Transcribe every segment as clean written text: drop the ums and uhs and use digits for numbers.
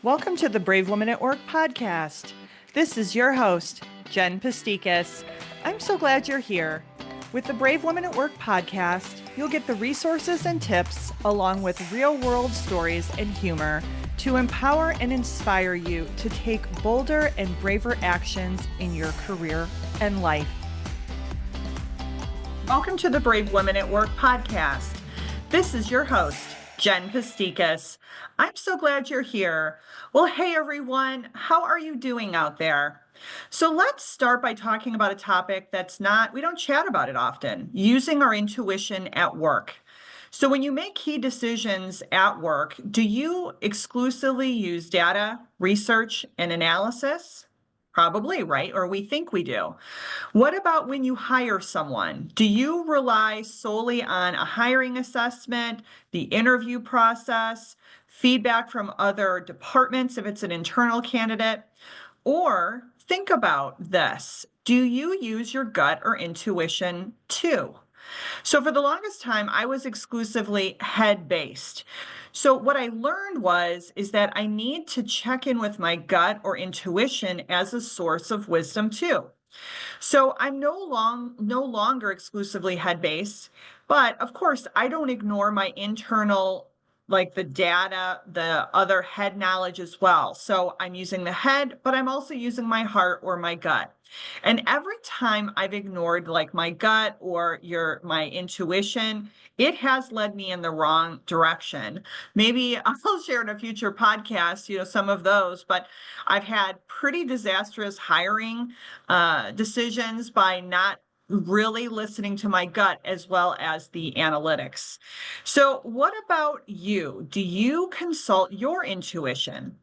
Welcome to the Brave Women at Work podcast. This is your host, Jenn Pestikas. I'm so glad you're here. With the Brave Women at Work podcast, you'll get the resources and tips along with real-world stories and humor to empower and inspire you to take bolder and braver actions in your career and life. Welcome to the Brave Women at Work podcast. This is your host, Jenn Pestikas. I'm so glad you're here. Well, hey everyone, how are you doing out there? So let's start by talking about a topic we don't chat about it often, using our intuition at work. So when you make key decisions at work, do you exclusively use data, research, and analysis? Probably, right? Or we think we do. What about when you hire someone? Do you rely solely on a hiring assessment, the interview process, feedback from other departments if it's an internal candidate? Or think about this. Do you use your gut or intuition too? So for the longest time, I was exclusively head-based. So what I learned is that I need to check in with my gut or intuition as a source of wisdom too. So I'm no longer exclusively head-based, but of course I don't ignore my internal, like the data, the other head knowledge as well. So I'm using the head, but I'm also using my heart or my gut. And every time I've ignored like my gut or my intuition, it has led me in the wrong direction. Maybe I'll share in a future podcast, some of those, but I've had pretty disastrous hiring decisions by not really listening to my gut as well as the analytics. So what about you? Do you consult your intuition?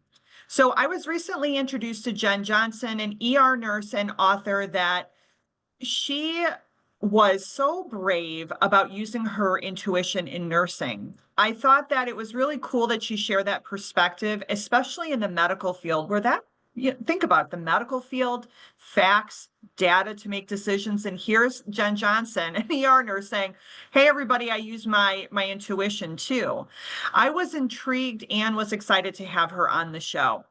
So I was recently introduced to Jenn Johnson, an ER nurse and author, that she was so brave about using her intuition in nursing. I thought that it was really cool that she shared that perspective, especially in the medical field, think about it, the medical field, facts, data to make decisions. And here's Jenn Johnson, an ER nurse, saying, hey, everybody, I use my intuition too. I was intrigued and was excited to have her on the show.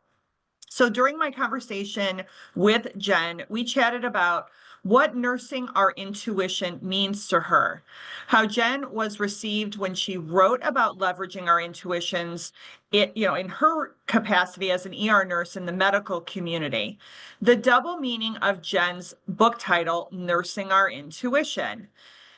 So during my conversation with Jenn, we chatted about what nursing our intuition means to her, how Jenn was received when she wrote about leveraging our intuitions, in her capacity as an ER nurse in the medical community, the double meaning of Jenn's book title, Nursing Our Intuition,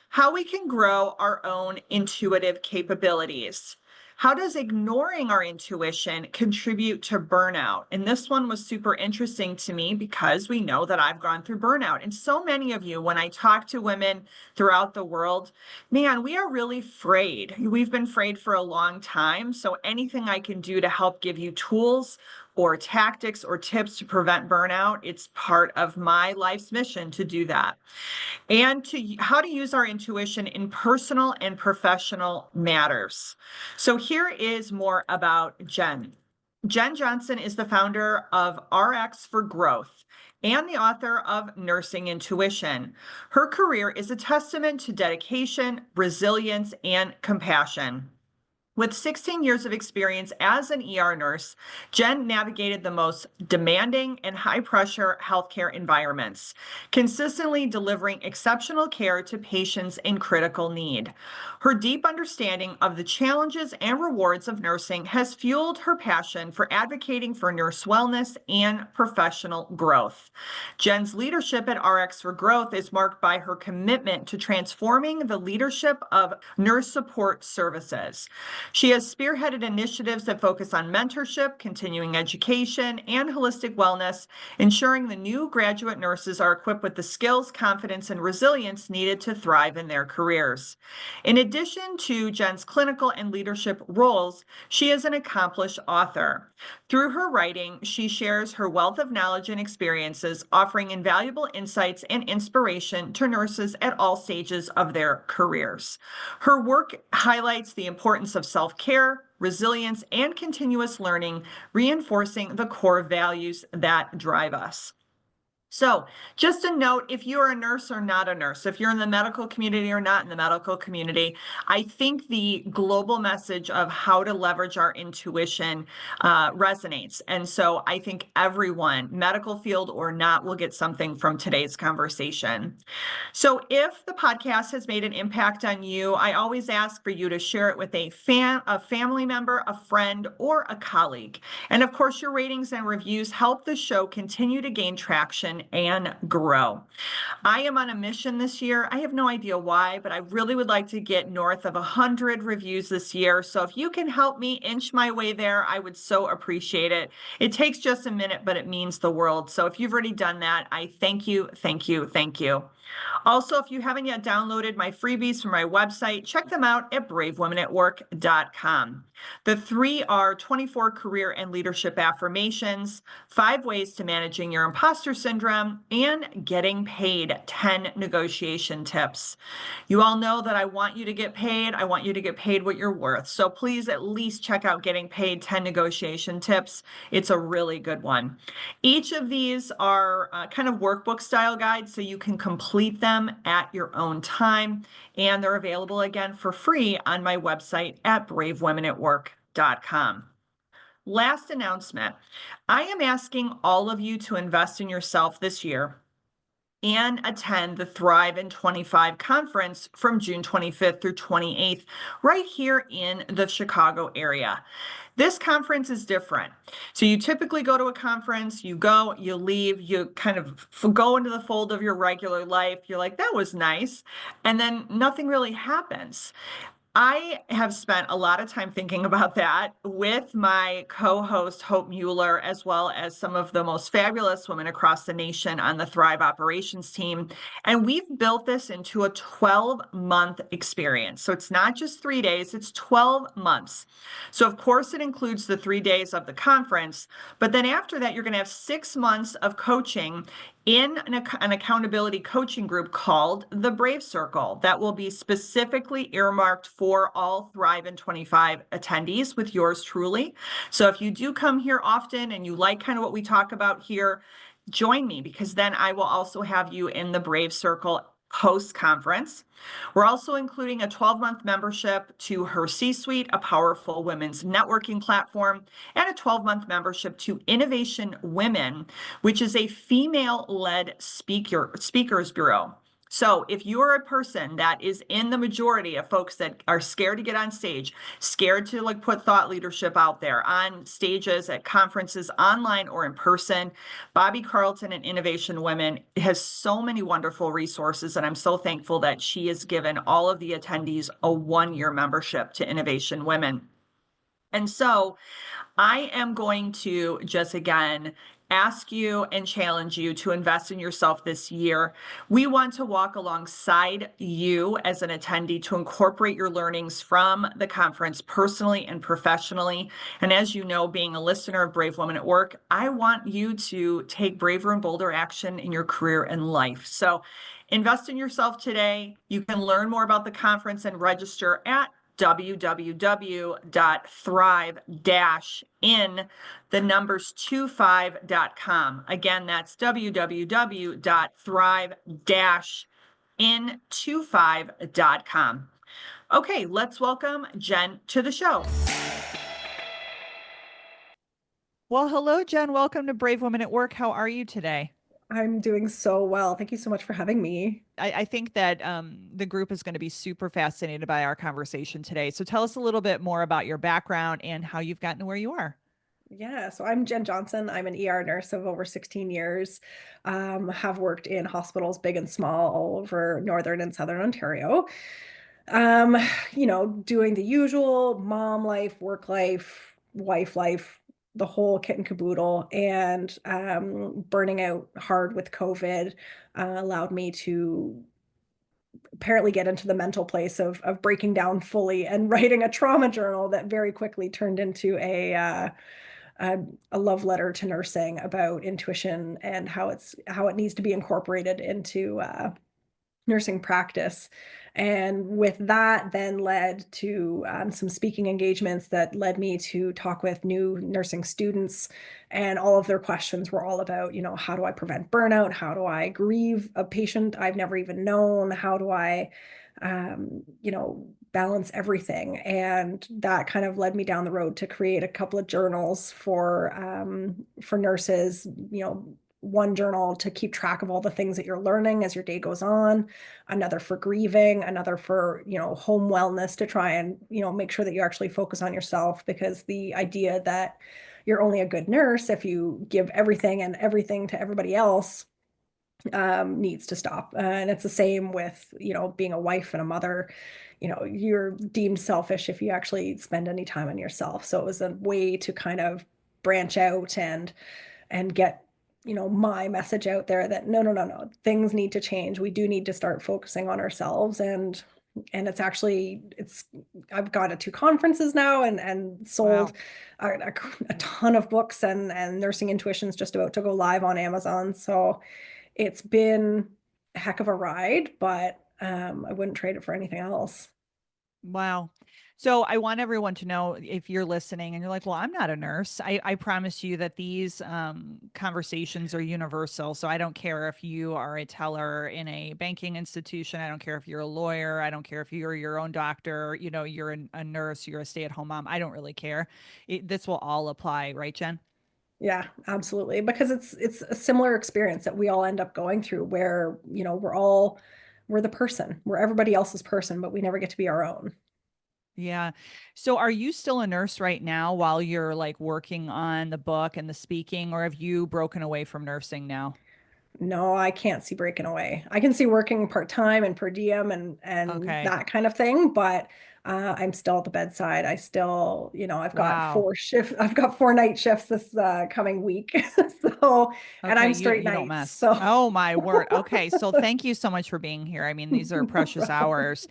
how we can grow our own intuitive capabilities. How does ignoring our intuition contribute to burnout? And this one was super interesting to me because we know that I've gone through burnout. And so many of you, when I talk to women throughout the world, man, we are really frayed. We've been frayed for a long time. So anything I can do to help give you tools or tactics or tips to prevent burnout, it's part of my life's mission to do that. And how to use our intuition in personal and professional matters. So here is more about Jenn. Jenn Johnson is the founder of RX for Growth and the author of Nursing Intuition. Her career is a testament to dedication, resilience, and compassion. With 16 years of experience as an ER nurse, Jenn navigated the most demanding and high-pressure healthcare environments, consistently delivering exceptional care to patients in critical need. Her deep understanding of the challenges and rewards of nursing has fueled her passion for advocating for nurse wellness and professional growth. Jenn's leadership at RX for Growth is marked by her commitment to transforming the leadership of nurse support services. She has spearheaded initiatives that focus on mentorship, continuing education, and holistic wellness, ensuring the new graduate nurses are equipped with the skills, confidence, and resilience needed to thrive in their careers. In addition to Jenn's clinical and leadership roles, she is an accomplished author. Through her writing, she shares her wealth of knowledge and experiences, offering invaluable insights and inspiration to nurses at all stages of their careers. Her work highlights the importance of self-care, resilience, and continuous learning, reinforcing the core values that drive us. So, just a note, if you're a nurse or not a nurse, if you're in the medical community or not in the medical community, I think the global message of how to leverage our intuition resonates. And so I think everyone, medical field or not, will get something from today's conversation. So if the podcast has made an impact on you, I always ask for you to share it with a family member, a friend, or a colleague. And of course, your ratings and reviews help the show continue to gain traction and grow. I am on a mission this year. I have no idea why, but I really would like to get north of 100 reviews this year. So if you can help me inch my way there, I would so appreciate it. It takes just a minute, but it means the world. So if you've already done that, I thank you, thank you, thank you. Also, if you haven't yet downloaded my freebies from my website, check them out at bravewomenatwork.com. The three are 24 career and leadership affirmations, 5 ways to managing your imposter syndrome, and getting paid 10 negotiation tips. You all know that I want you to get paid. I want you to get paid what you're worth. So please at least check out Getting Paid 10 Negotiation Tips. It's a really good one. Each of these are kind of workbook style guides, so you can complete them at your own time. And they're available again for free on my website at bravewomenatwork.com. Last announcement. I am asking all of you to invest in yourself this year and attend the Thrive in 25 conference from June 25th through 28th, right here in the Chicago area. This conference is different. So you typically go to a conference, you go, you leave, you kind of go into the fold of your regular life. You're like, that was nice. And then nothing really happens. I have spent a lot of time thinking about that with my co-host, Hope Mueller, as well as some of the most fabulous women across the nation on the Thrive operations team. And we've built this into a 12-month experience. So it's not just 3 days, it's 12 months. So of course it includes the 3 days of the conference, but then after that, you're going to have 6 months of coaching in an accountability coaching group called the Brave Circle that will be specifically earmarked for all Thrive in 25 attendees with yours truly. So if you do come here often and you like kind of what we talk about here, join me, because then I will also have you in the Brave Circle post-conference. We're also including a 12-month membership to her C-Suite, a powerful women's networking platform, and a 12-month membership to Innovation Women, which is a female-led speakers bureau. So if you're a person that is in the majority of folks that are scared to get on stage, scared to like put thought leadership out there on stages at conferences, online or in person, Bobby Carlton and Innovation Women has so many wonderful resources, and I'm so thankful that she has given all of the attendees a 1-year membership to Innovation Women. And so I am going to just again ask you and challenge you to invest in yourself this year. We want to walk alongside you as an attendee to incorporate your learnings from the conference personally and professionally. And as you know, being a listener of Brave Women at Work, I want you to take braver and bolder action in your career and life. So invest in yourself today. You can learn more about the conference and register at www.thrive-in25.com. Again, that's www.thrive-in25.com. Okay, let's welcome Jenn to the show. Well, hello, Jenn. Welcome to Brave Women at Work. How are you today? I'm doing so well. Thank you so much for having me. I think that the group is going to be super fascinated by our conversation today. So tell us a little bit more about your background and how you've gotten to where you are. Yeah, so I'm Jenn Johnson. I'm an ER nurse of over 16 years. Have worked in hospitals, big and small, all over Northern and Southern Ontario. Um, doing the usual mom life, work life, wife life, the whole kit and caboodle, and burning out hard with COVID allowed me to apparently get into the mental place of breaking down fully and writing a trauma journal that very quickly turned into a love letter to nursing about intuition and how it needs to be incorporated into nursing practice. And with that, then led to some speaking engagements that led me to talk with new nursing students. And all of their questions were all about, how do I prevent burnout? How do I grieve a patient I've never even known? How do I, balance everything? And that kind of led me down the road to create a couple of journals for nurses, one journal to keep track of all the things that you're learning as your day goes on, another for grieving, another for, home wellness to try and, make sure that you actually focus on yourself, because the idea that you're only a good nurse if you give everything and everything to everybody else needs to stop. And it's the same with, being a wife and a mother. You're deemed selfish if you actually spend any time on yourself. So it was a way to kind of branch out and get my message out there that no, no, no, no, things need to change. We do need to start focusing on ourselves. And it's I've gone to two conferences now and sold Wow. a ton of books, and Nursing Intuition's just about to go live on Amazon. So it's been a heck of a ride, but I wouldn't trade it for anything else. Wow. So I want everyone to know, if you're listening and you're like, well, I'm not a nurse. I promise you that these conversations are universal. So I don't care if you are a teller in a banking institution. I don't care if you're a lawyer. I don't care if you're your own doctor. You're a nurse, you're a stay-at-home mom. I don't really care. This will all apply, right, Jen? Yeah, absolutely. Because it's a similar experience that we all end up going through where, we're the person. We're everybody else's person, but we never get to be our own. Yeah. So are you still a nurse right now while you're like working on the book and the speaking, or have you broken away from nursing now? No, I can't see breaking away. I can see working part-time and per diem and Okay. that kind of thing, but I'm still at the bedside. I still, I've got Wow. I've got 4 night shifts this coming week. So, and Okay, I'm you straight you don't nights. mess. So Oh my word. Okay, so thank you so much for being here. I mean, these are no precious problem. hours.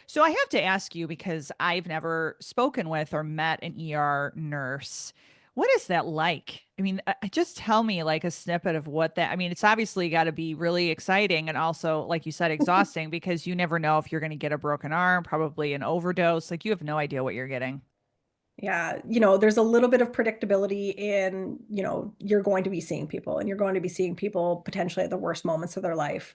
So I have to ask you, because I've never spoken with or met an ER nurse. What is that like? I mean, just tell me like a snippet of what that, I mean, it's obviously got to be really exciting and also, like you said, exhausting, because you never know if you're going to get a broken arm, probably an overdose. Like you have no idea what you're getting. Yeah, there's a little bit of predictability in, you're going to be seeing people and you're going to be seeing people potentially at the worst moments of their life.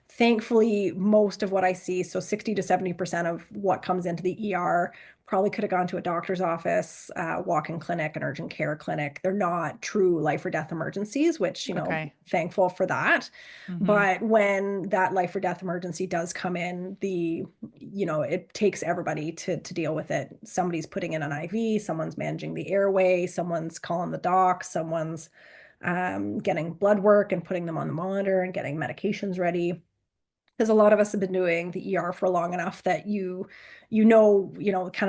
Thankfully, most of what I see, so 60 to 70% of what comes into the ER probably could have gone to a doctor's office, walk-in clinic, an urgent care clinic. They're not true life or death emergencies, which, Okay. thankful for that. Mm-hmm. But when that life or death emergency does come in, it takes everybody to deal with it. Somebody's putting in an IV, someone's managing the airway, someone's calling the doc, someone's getting blood work and putting them on the monitor and getting medications ready, because a lot of us have been doing the ER for long enough that kind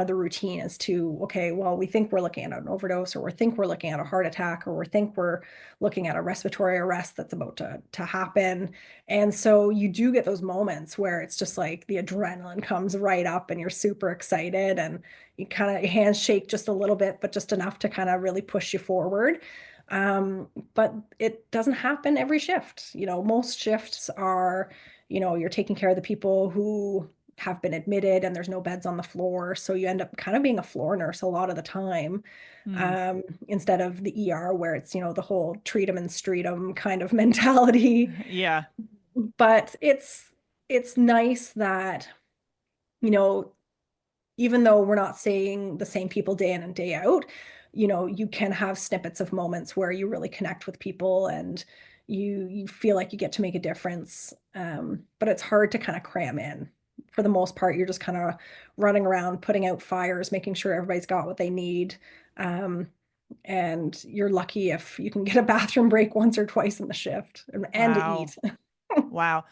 of the routine as to, okay, well, we think we're looking at an overdose, or we think we're looking at a heart attack, or we think we're looking at a respiratory arrest that's about to happen. And so you do get those moments where it's just like the adrenaline comes right up and you're super excited, and you kind of hands shake just a little bit, but just enough to kind of really push you forward. But it doesn't happen every shift. Most shifts are, you're taking care of the people who have been admitted and there's no beds on the floor. So you end up kind of being a floor nurse a lot of the time, Hmm. instead of the ER where it's, the whole treat 'em and street 'em kind of mentality. Yeah. But it's nice that, you know, even though we're not seeing the same people day in and day out, you can have snippets of moments where you really connect with people and you feel like you get to make a difference. But it's hard to kind of cram in. For the most part, you're just kind of running around, putting out fires, making sure everybody's got what they need. Um, and you're lucky if you can get a bathroom break once or twice in the shift and to Wow. eat. Wow.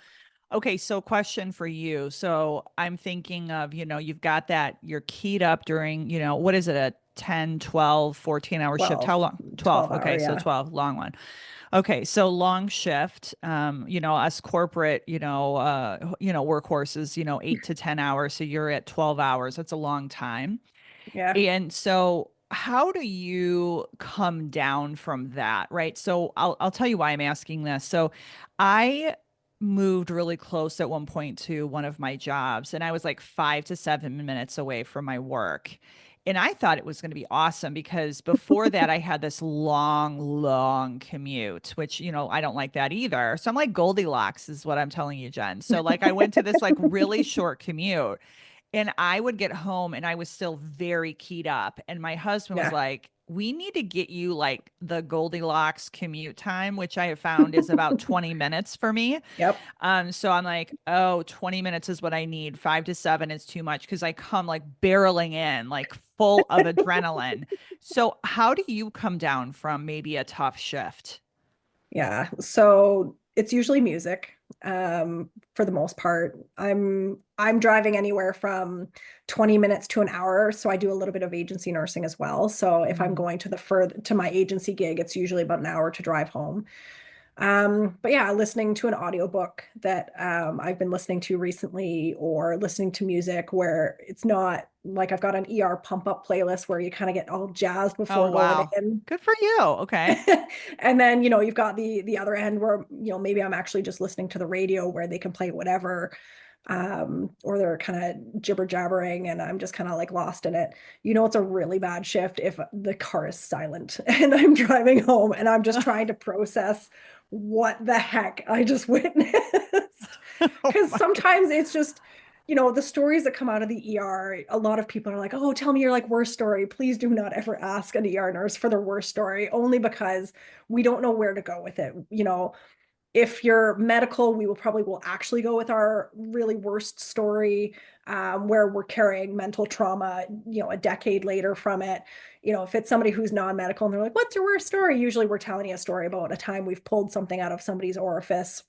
Okay, so question for you. So I'm thinking of, you've got that, you're keyed up during, what is it, a 10, 12, 14 hour shift? 12, How long? 12. 12 Okay, hour, so yeah. 12, long one. Okay, so long shift, us corporate, workhorses, 8 to 10 hours. So you're at 12 hours. That's a long time. Yeah. And so how do you come down from that, right? So I'll tell you why I'm asking this. So I moved really close at one point to one of my jobs, and I was like 5 to 7 minutes away from my work. And I thought it was going to be awesome because before that, I had this long, long commute, which, I don't like that either. So I'm like Goldilocks, is what I'm telling you, Jen. So, like, I went to this like really short commute. And I would get home and I was still very keyed up. And my husband was Yeah. like, we need to get you like the Goldilocks commute time, which I have found is about 20 minutes for me. Yep. So I'm like, oh, 20 minutes is what I need. 5 to 7 is too much because I come like barreling in, like full of adrenaline. So, how do you come down from maybe a tough shift? Yeah. So it's usually music, for the most part. I'm driving anywhere from 20 minutes to an hour. So I do a little bit of agency nursing as well. So if I'm Mm. going to my agency gig, it's usually about an hour to drive home. But yeah, listening to an audiobook that I've been listening to recently, or listening to music where it's not like I've got an ER pump up playlist where you kind of get all jazzed Oh, before going wow. in. Good for you. Okay. And then, you've got the other end where, maybe I'm actually just listening to the radio where they can play whatever, or they're kind of jibber jabbering and I'm just kind of like lost in it. It's a really bad shift if the car is silent and I'm driving home and I'm just trying to process what the heck I just witnessed. Oh Because my sometimes goodness. it's just, the stories that come out of the ER, a lot of people are like, oh, tell me your like worst story. Please do not ever ask an ER nurse for their worst story, only because we don't know where to go with it. If you're medical, we will actually go with our really worst story, where we're carrying mental trauma, a decade later from it. If it's somebody who's non-medical and they're like, what's your worst story? Usually we're telling you a story about a time we've pulled something out of somebody's orifice.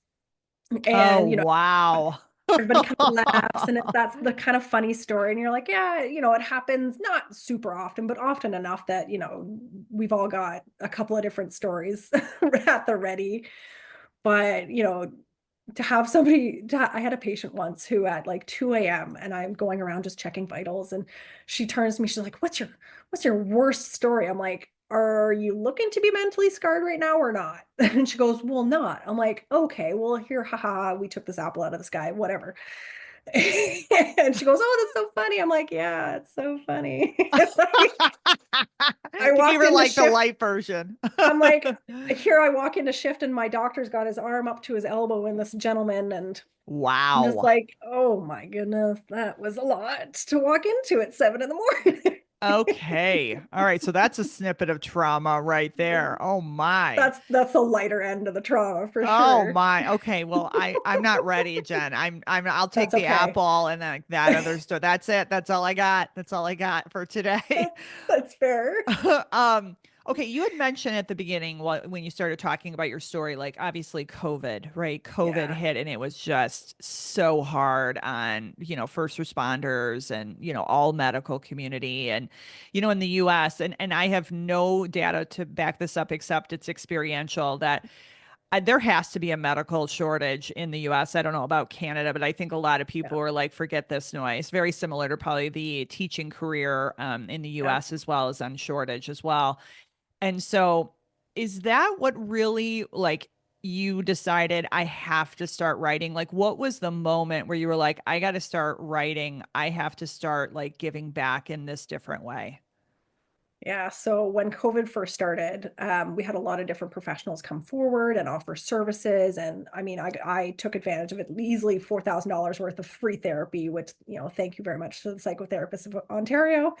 Oh, And, wow. everybody kind of laughs and that's the kind of funny story. And you're like, yeah, it happens not super often, but often enough that, we've all got a couple of different stories at the ready. But, to have I had a patient once who at like 2 a.m. and I'm going around just checking vitals, and she turns to me, she's like, what's your worst story? I'm like, are you looking to be mentally scarred right now or not? And she goes, well, not. I'm like, okay, well, here, haha, we took this apple out of the sky, whatever. And she goes, oh, that's so funny. I'm like, yeah, it's so funny. I To give walked her into like the shift. light version. I'm like, here I walk into shift and my doctor's got his arm up to his elbow in this gentleman. And I'm just Wow. like, oh my goodness, that was a lot to walk into at 7 in the morning. Okay. All right. So that's a snippet of trauma right there. Oh my. That's the lighter end of the trauma for Oh sure. my. Okay. Well, I'm not ready, Jen. I'll take That's the okay. apple and then that other stuff. That's it. That's all I got. That's all I got for today. That's fair. Um, okay, you had mentioned at the beginning when you started talking about your story, like obviously COVID, right? COVID Yeah. hit and it was just so hard on, first responders and, all medical community and, in the US and I have no data to back this up except it's experiential that there has to be a medical shortage in the US. I don't know about Canada, but I think a lot of Yeah. people are like, forget this noise. Very similar to probably the teaching career in the Yeah. US as well as on shortage as well. And so, is that what really like you decided I have to start writing? Like, what was the moment where you were like, I got to start writing? I have to start like giving back in this different way? Yeah, so when COVID first started, we had a lot of different professionals come forward and offer services. And I mean, I took advantage of it easily $4,000 worth of free therapy, which, thank you very much to the Psychotherapists of Ontario.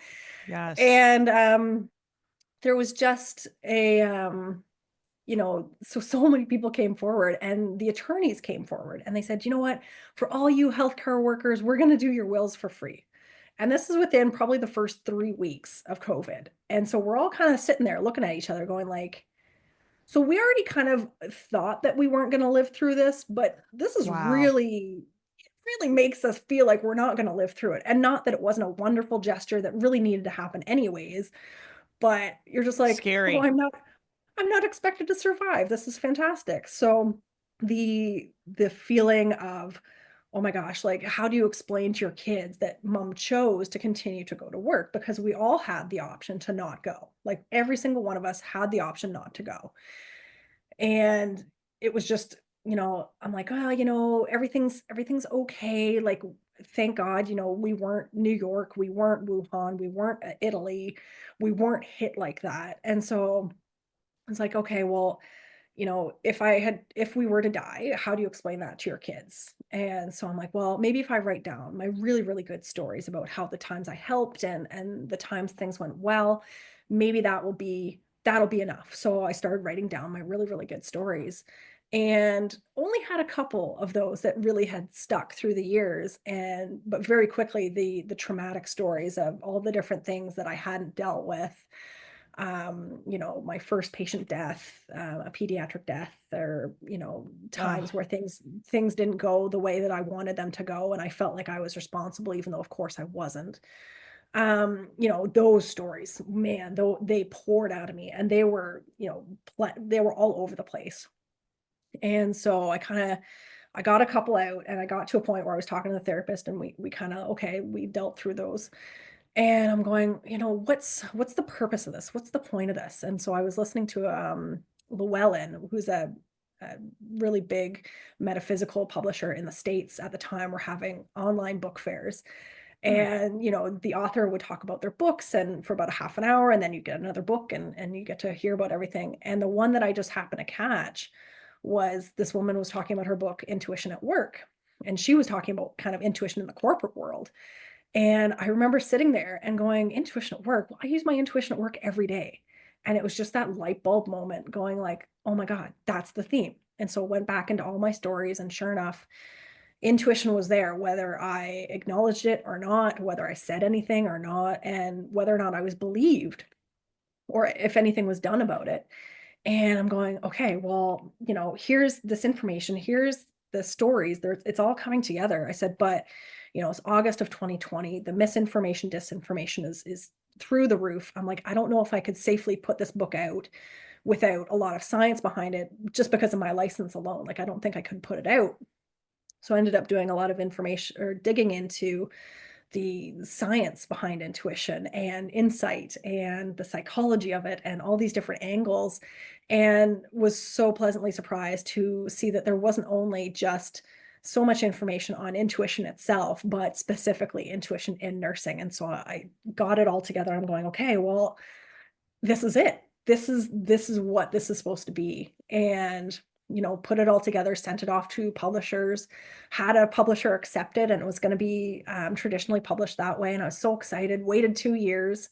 Yes. And there was just so many people came forward and the attorneys came forward and they said, you know what, for all you healthcare workers, we're going to do your wills for free. And this is within probably the first 3 weeks of COVID. And so we're all kind of sitting there looking at each other going like, so we already kind of thought that we weren't going to live through this, but this is Wow. really makes us feel like we're not going to live through it. And not that it wasn't a wonderful gesture that really needed to happen anyways, but you're just like, oh, Scary. I'm not expected to survive. This is fantastic. So the feeling of, oh my gosh, like how do you explain to your kids that mom chose to continue to go to work? Because we all had the option to not go. Like every single one of us had the option not to go. And it was just I'm like, oh, everything's okay. Like, thank God, we weren't New York, we weren't Wuhan, we weren't Italy, we weren't hit like that. And so it's like, okay, well, if we were to die, how do you explain that to your kids? And so I'm like, well, maybe if I write down my really, really good stories about how the times I helped and the times things went well, maybe that'll be enough. So I started writing down my really, really good stories and only had a couple of those that really had stuck through the years. And but very quickly the traumatic stories of all the different things that I hadn't dealt with, my first patient death, a pediatric death, or, Ugh. times where things didn't go the way that I wanted them to go, and I felt like I was responsible, even though of course I wasn't. Those stories, man, though they poured out of me, and they were, they were all over the place. And so I got a couple out, and I got to a point where I was talking to the therapist, and we kind of, okay, we dealt through those. And I'm going, what's the purpose of this? What's the point of this? And so I was listening to Llewellyn, who's a really big metaphysical publisher in the States at the time. We're having online book fairs. Hmm. And the author would talk about their books and for about a half an hour, and then you get another book and you get to hear about everything. And the one that I just happened to catch was this woman was talking about her book, Intuition at Work. And she was talking about kind of intuition in the corporate world. And I remember sitting there and going, intuition at work. Well, I use my intuition at work every day. And it was just that light bulb moment going like, oh my God, that's the theme. And so went back into all my stories, and sure enough, intuition was there, whether I acknowledged it or not, whether I said anything or not, and whether or not I was believed or if anything was done about it. And I'm going, okay, well, here's this information, here's the stories, there, it's all coming together. I said, but it's August of 2020. The misinformation, disinformation is through the roof. I'm like, I don't know if I could safely put this book out without a lot of science behind it, just because of my license alone. Like, I don't think I could put it out. So I ended up doing a lot of information or digging into the science behind intuition and insight and the psychology of it and all these different angles, and was so pleasantly surprised to see that there wasn't only just so much information on intuition itself, but specifically intuition in nursing. And so I got it all together. I'm going, okay, well, this is it. This is what this is supposed to be. And put it all together, sent it off to publishers, had a publisher accept it, and it was going to be traditionally published that way. And I was so excited, waited 2 years.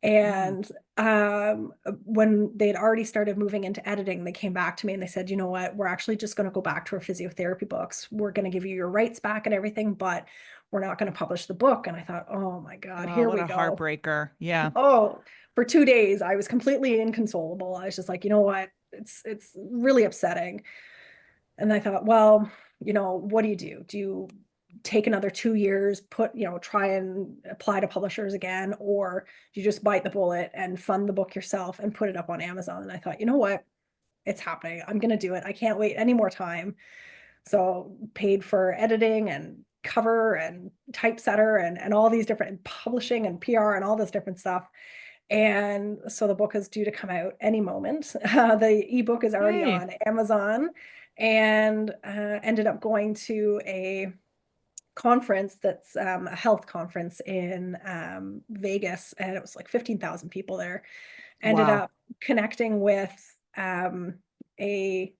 Mm. And when they had already started moving into editing, they came back to me and they said, you know what, we're actually just going to go back to our physiotherapy books. We're going to give you your rights back and everything, but we're not going to publish the book. And I thought, oh my God, Oh, here what we a go. heartbreaker. Yeah. Oh, for 2 days, I was completely inconsolable. I was just like, you know what? It's really upsetting. And I thought, well, what do you do? Do you take another 2 years, try and apply to publishers again, or do you just bite the bullet and fund the book yourself and put it up on Amazon? And I thought, you know what? It's happening. I'm gonna do it. I can't wait any more time. So paid for editing and cover and typesetter and all these different publishing and PR and all this different stuff. And so the book is due to come out any moment. The ebook is already Yay. on Amazon, and ended up going to a conference that's a health conference in Vegas, and it was like 15,000 people there. Ended Wow. up connecting with a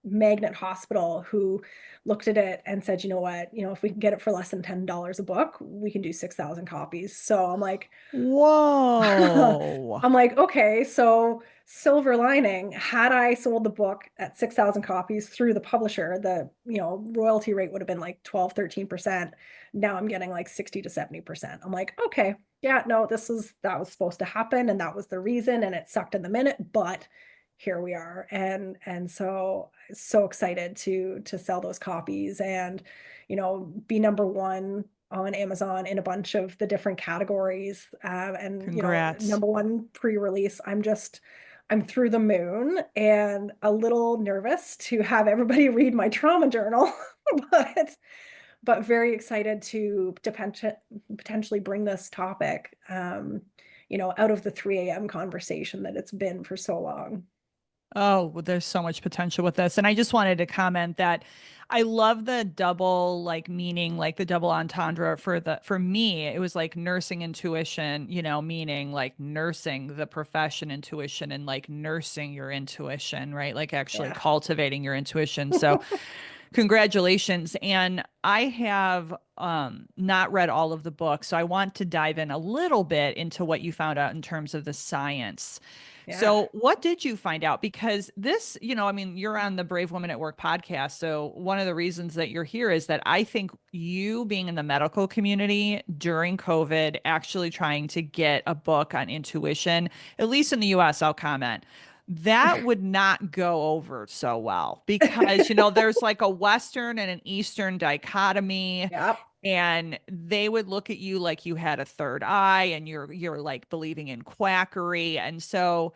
magnet hospital who looked at it and said, you know what, if we can get it for less than $10 a book, we can do 6,000 copies. So I'm like, Whoa. I'm like, okay, so silver lining, had I sold the book at 6,000 copies through the publisher, the, royalty rate would have been like 12, 13%. Now I'm getting like 60 to 70%. I'm like, okay, yeah, no, that was supposed to happen. And that was the reason. And it sucked in the minute, but here we are. And so excited to sell those copies and, be number one on Amazon in a bunch of the different categories. And, Congrats. number one pre-release. I'm through the moon and a little nervous to have everybody read my trauma journal, but very excited to potentially bring this topic, out of the 3 a.m. conversation that it's been for so long. Oh, well, there's so much potential with this. And I just wanted to comment that I love the double like meaning, like the double entendre for me, it was like nursing intuition, meaning like nursing the profession intuition and like nursing your intuition, right? Like actually Yeah. cultivating your intuition. So congratulations. And I have not read all of the books, so I want to dive in a little bit into what you found out in terms of the science. Yeah. So, what did you find out? Because this, I mean, you're on the Brave Women at Work podcast. So, one of the reasons that you're here is that I think you being in the medical community during COVID, actually trying to get a book on intuition, at least in the US, I'll comment, that would not go over so well because, there's like a Western and an Eastern dichotomy, Yep. and they would look at you like you had a third eye and you're like believing in quackery. And so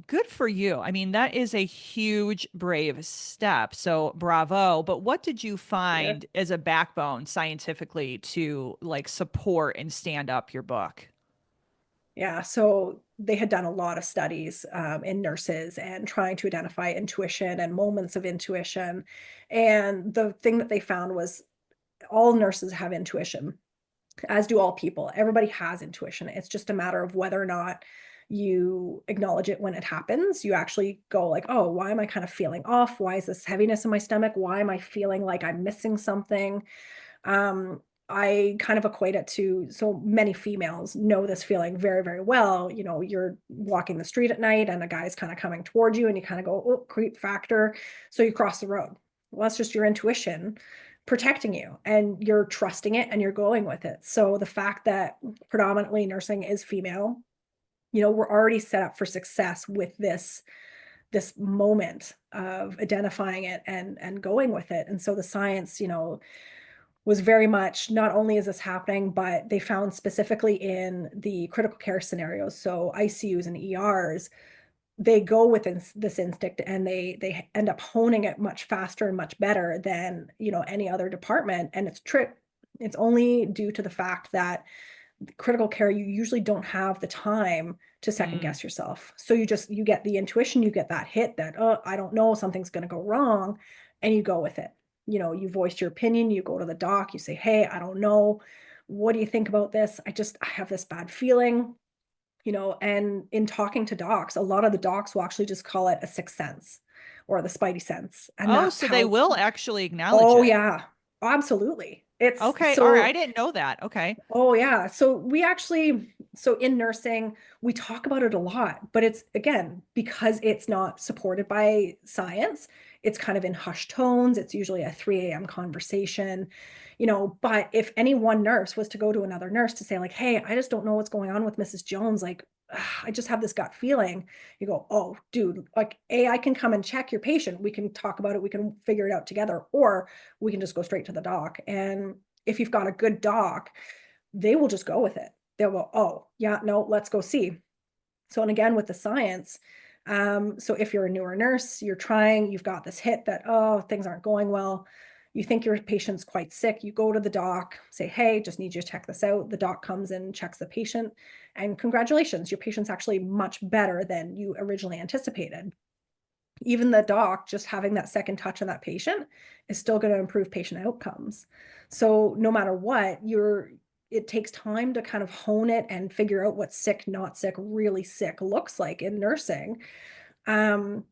good for you. I mean, that is a huge brave step. So bravo. But what did you Yeah. find as a backbone scientifically to like support and stand up your book? Yeah, so they had done a lot of studies in nurses and trying to identify intuition and moments of intuition. And the thing that they found was all nurses have intuition, as do all people. Everybody has intuition. It's just a matter of whether or not you acknowledge it when it happens. You actually go like, oh, why am I kind of feeling off? Why is this heaviness in my stomach? Why am I feeling like I'm missing something? Um, I kind of equate it to, so many females know this feeling very, very well. You're walking the street at night and a guy's kind of coming towards you and you kind of go, oh, creep factor. So you cross the road. Well, that's just your intuition protecting you and you're trusting it and you're going with it. So the fact that predominantly nursing is female, we're already set up for success with this moment of identifying it and going with it. And so the science, was very much not only is this happening, but they found specifically in the critical care scenarios, so ICUs and ERs, they go with this instinct and they end up honing it much faster and much better than any other department. And it's only due to the fact that critical care, you usually don't have the time to second Mm. guess yourself. So you get the intuition, you get that hit that, oh, I don't know, something's going to go wrong, and you go with it. You voice your opinion, you go to the doc, you say, hey, I don't know. What do you think about this? I have this bad feeling, and in talking to docs, a lot of the docs will actually just call it a sixth sense or the spidey sense. And Oh, that's so they how, will actually acknowledge oh it. yeah, absolutely. It's Okay. All right. I so didn't know that. Okay. Oh yeah. So in nursing, we talk about it a lot, but it's again, because it's not supported by science, it's kind of in hushed tones. It's usually a 3 a.m. conversation, but if any one nurse was to go to another nurse to say like, hey, I just don't know what's going on with Mrs. Jones. Like, I just have this gut feeling. You go, oh, dude, like, I can come and check your patient. We can talk about it. We can figure it out together, or we can just go straight to the doc. And if you've got a good doc, they will just go with it. They'll go, oh, yeah, no, let's go see. So, and again, with the science, so if you're a newer nurse, you've got this hit that, oh, things aren't going well. You think your patient's quite sick. You go to the doc, say, hey, just need you to check this out. The doc comes in, checks the patient, and congratulations, your patient's actually much better than you originally anticipated. Even the doc just having that second touch on that patient is still going to improve patient outcomes. So no matter what, it takes time to kind of hone it and figure out what sick, not sick, really sick looks like in nursing. Um,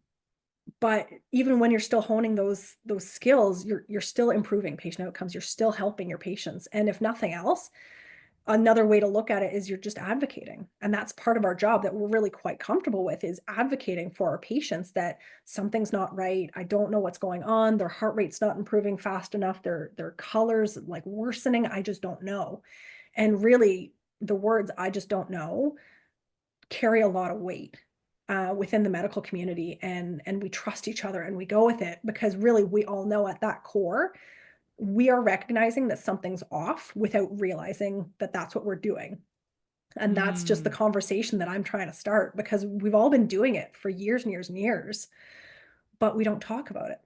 but even when you're still honing those skills, you're still improving patient outcomes. You're still helping your patients. And if nothing else, another way to look at it is you're just advocating. And that's part of our job that we're really quite comfortable with, is advocating for our patients that something's not right. I don't know what's going on. Their heart rate's not improving fast enough. Their colors like worsening. I just don't know. And really the words, I just don't know, carry a lot of weight within the medical community. And we trust each other and we go with it because really we all know at that core, we are recognizing that something's off without realizing that that's what we're doing. And that's just the Mm. conversation that I'm trying to start, because we've all been doing it for years and years and years, but we don't talk about it.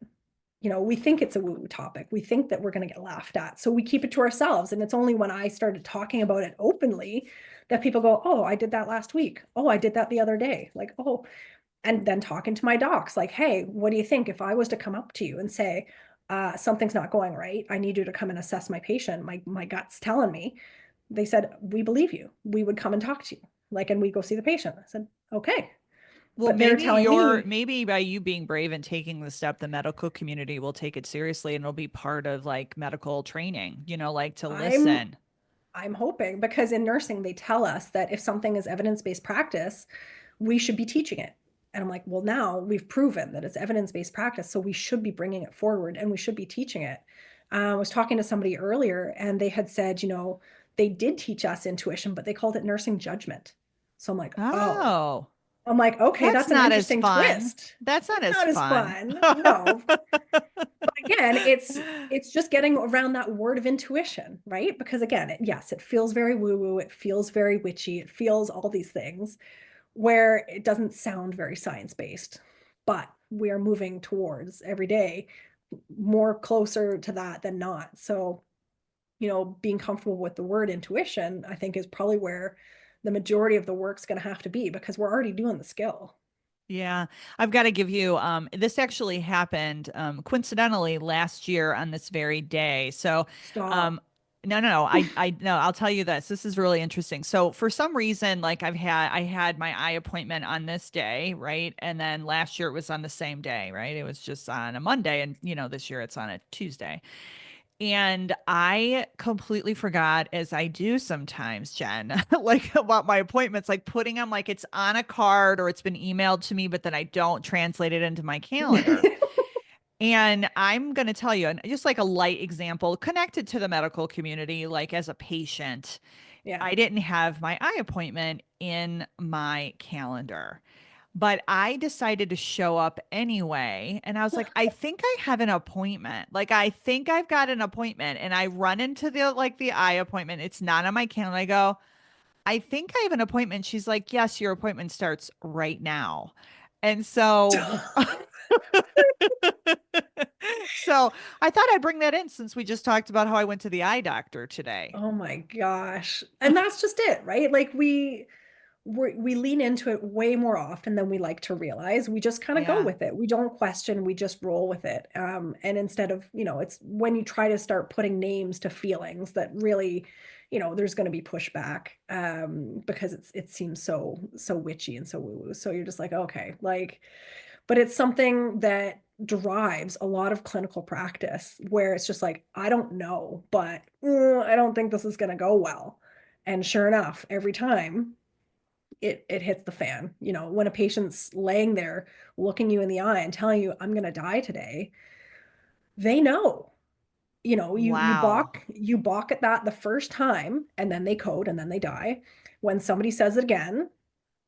We think it's a woo-woo topic. We think that we're going to get laughed at. So we keep it to ourselves. And it's only when I started talking about it openly that people go, oh, I did that last week. Oh, I did that the other day. Like, oh, And then talking to my docs, like, hey, what do you think if I was to come up to you and say, something's not going right, I need you to come and assess my patient, my gut's telling me. They said, we believe you, we would come and talk to you, like, and we go see the patient. I said, okay. Well, But they're telling me, maybe by you being brave and taking the step, the medical community will take it seriously and it'll be part of like medical training, like to i'm listen. I'm hoping, because in nursing, they tell us that if something is evidence-based practice, we should be teaching it. And I'm like, well, now we've proven that it's evidence-based practice, so we should be bringing it forward and we should be teaching it. I was talking to somebody earlier and they had said, they did teach us intuition, but they called it nursing judgment. So I'm like, oh, Oh, I'm like, okay, that's that's an not as interesting fun. twist. That's not It's as not as fun. fun. No, again, it's just getting around that word of intuition, right? Because again, yes, it feels very woo-woo, it feels very witchy, it feels all these things where it doesn't sound very science-based, but we are moving towards every day more closer to that than not. So, being comfortable with the word intuition, I think, is probably where the majority of the work's going to have to be, because we're already doing the skill. Yeah, I've got to give you this actually happened coincidentally last year on this very day. So Stop. um no, I no, I'll tell you this. This is really interesting. So for some reason, like I had my eye appointment on this day, right? And then last year it was on the same day, right? It was just on a Monday, and this year it's on a Tuesday. And I completely forgot, as I do sometimes, Jen, like about my appointments, like putting them like it's on a card or it's been emailed to me, but then I don't translate it into my calendar. And I'm going to tell you, and just like a light example connected to the medical community, like as a patient, Yeah. I didn't have my eye appointment in my calendar. But I decided to show up anyway. And I was like, I think I have an appointment. Like, I think I've got an appointment. And I run into the eye appointment. It's not on my calendar. I go, I think I have an appointment. She's like, yes, your appointment starts right now. And so, so I thought I'd bring that in since we just talked about how I went to the eye doctor today. Oh my gosh. And that's just it, right? Like we lean into it way more often than we like to realize. We just kind of go Yeah. with it. We don't question, we just roll with it. And instead of, it's when you try to start putting names to feelings that really, there's going to be pushback, because it seems so witchy and so woo-woo. So you're just like, okay, like, but it's something that drives a lot of clinical practice where it's just like, I don't know, but I don't think this is going to go well. And sure enough, every time it hits the fan. When a patient's laying there looking you in the eye and telling you, I'm going to die today, they know. You Wow. balk at that the first time, and then they code and then they die. When somebody says it again,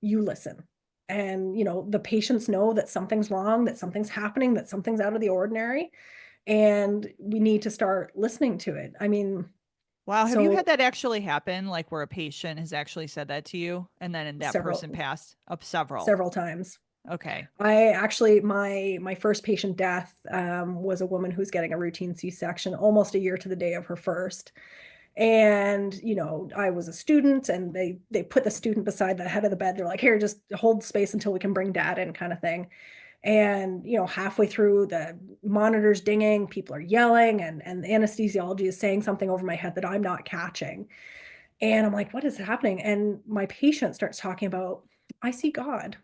you listen. And the patients know that something's wrong, that something's happening, that something's out of the ordinary, and we need to start listening to it. I mean, Wow. Have you had so that actually happen? Like where a patient has actually said that to you and then that person several passed up several. several times. Okay. I actually, my first patient death, was a woman who's getting a routine C-section almost a year to the day of her first. And I was a student, and they put the student beside the head of the bed. They're like, here, just hold space until we can bring dad in, kind of thing. And halfway through, the monitor's dinging, people are yelling, and the anesthesiology is saying something over my head that I'm not catching. And I'm like, what is happening? And my patient starts talking about, I see God,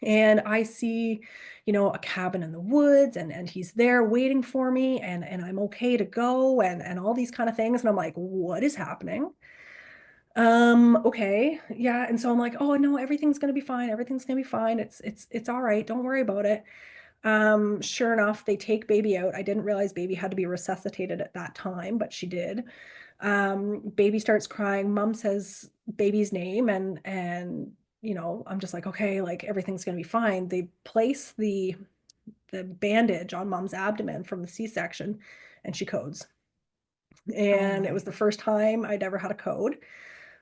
and I see, a cabin in the woods, and he's there waiting for me, and I'm okay to go, and all these kind of things. And I'm like, what is happening? Okay, yeah. And so I'm like, oh no, everything's gonna be fine. Everything's gonna be fine. It's all right. Don't worry about it. Sure enough, they take baby out. I didn't realize baby had to be resuscitated at that time, but she did. Baby starts crying. Mom says baby's name, and I'm just like, okay, like everything's gonna be fine. They place the bandage on mom's abdomen from the C-section, and she codes. Oh And it was my. the first time I'd ever had a code.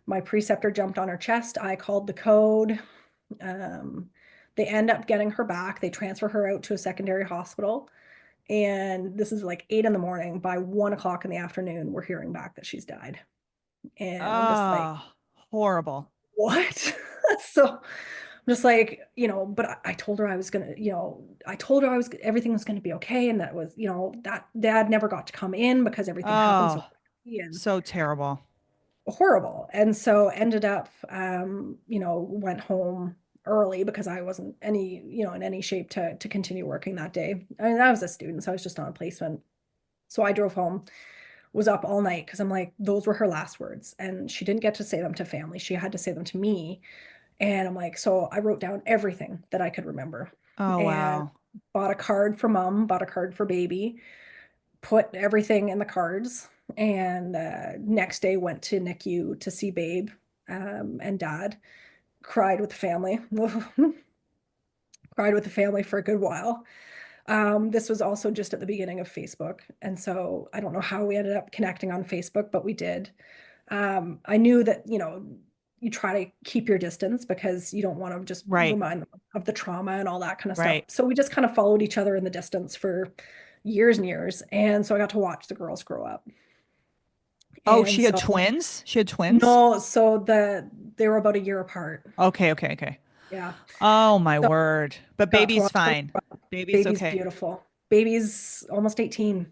My preceptor jumped on her chest. I called the code. Um, they end up getting her back. They transfer her out to a secondary hospital. And this is like 8 in the morning. By 1 o'clock in the afternoon, we're hearing back that she's died. And I'm just like, Oh, horrible. what? So I'm just like, but I told her I was gonna, I told her everything was gonna be okay, and that was, that dad never got to come in because everything happened so Oh, quickly and so terrible. horrible. And so ended up, went home early because I wasn't in any shape to continue working that day. I mean, I was a student, so I was just on a placement. So I drove home, was up all night because I'm like, those were her last words, and she didn't get to say them to family. She had to say them to me. And I'm like, so I wrote down everything that I could remember Oh, and wow. bought a card for mom, bought a card for baby, put everything in the cards. And next day went to NICU to see babe, and dad. Cried with the family, cried with the family for a good while. This was also just at the beginning of Facebook. And so I don't know how we ended up connecting on Facebook, but we did. I knew that, you try to keep your distance because you don't want to just Right. remind them of the trauma and all that kind of stuff. Right. So we just kind of followed each other in the distance for years and years. And so I got to watch the girls grow up. Oh, And she had so twins? She had twins? no, so they were about a year apart. Okay, okay, okay. Yeah. Oh my So word. But got to baby's watch them. fine. Baby's Baby's okay. beautiful. Baby's almost 18.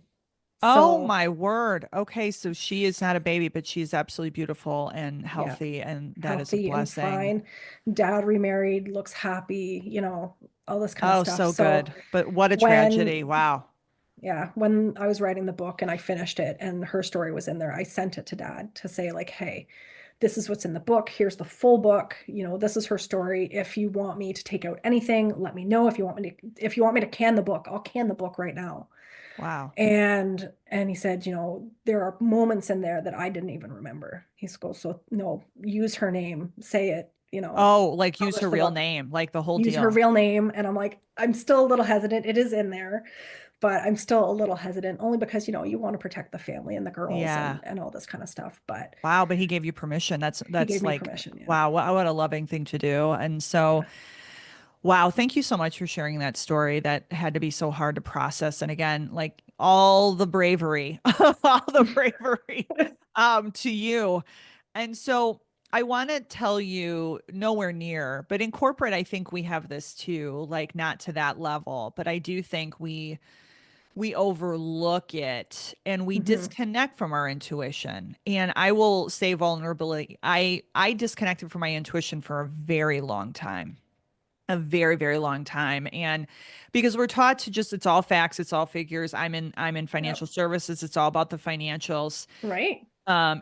Oh So my word. Okay, so she is not a baby, but she's absolutely beautiful and yeah, healthy, and that is a healthy and blessing. fine. Dad remarried, looks happy, all this kind of Oh, stuff. so So good. But what a tragedy. when, Wow. yeah, when I was writing the book and I finished it and her story was in there, I sent it to dad to say, like, hey, this is what's in the book. Here's the full book. This is her story. If you want me to take out anything, let me know. If you want me to can the book, I'll can the book right now. Wow. And he said, there are moments in there that I didn't even remember. He goes, so no, use her name, say it, Oh, like use her publish the real book, name, like the whole use her deal. real name. And I'm like, I'm still a little hesitant. It is in there, but I'm still a little hesitant only because, you want to protect the family and the girls Yeah. and all this kind of stuff. But Wow, but he gave you permission. he That's gave me like, permission. Yeah. wow, what a loving thing to do. And so, Yeah. wow, thank you so much for sharing that story. That had to be so hard to process. And again, like all the bravery, all the bravery to you. And so I want to tell you nowhere near, but in corporate, I think we have this too, like not to that level, but I do think we overlook it and we Hmm. disconnect from our intuition. And I will say vulnerability. I disconnected from my intuition for a very long time. A very, very long time. And because we're taught to just it's all facts, it's all figures. I'm in financial Yep. services. It's all about the financials. Right.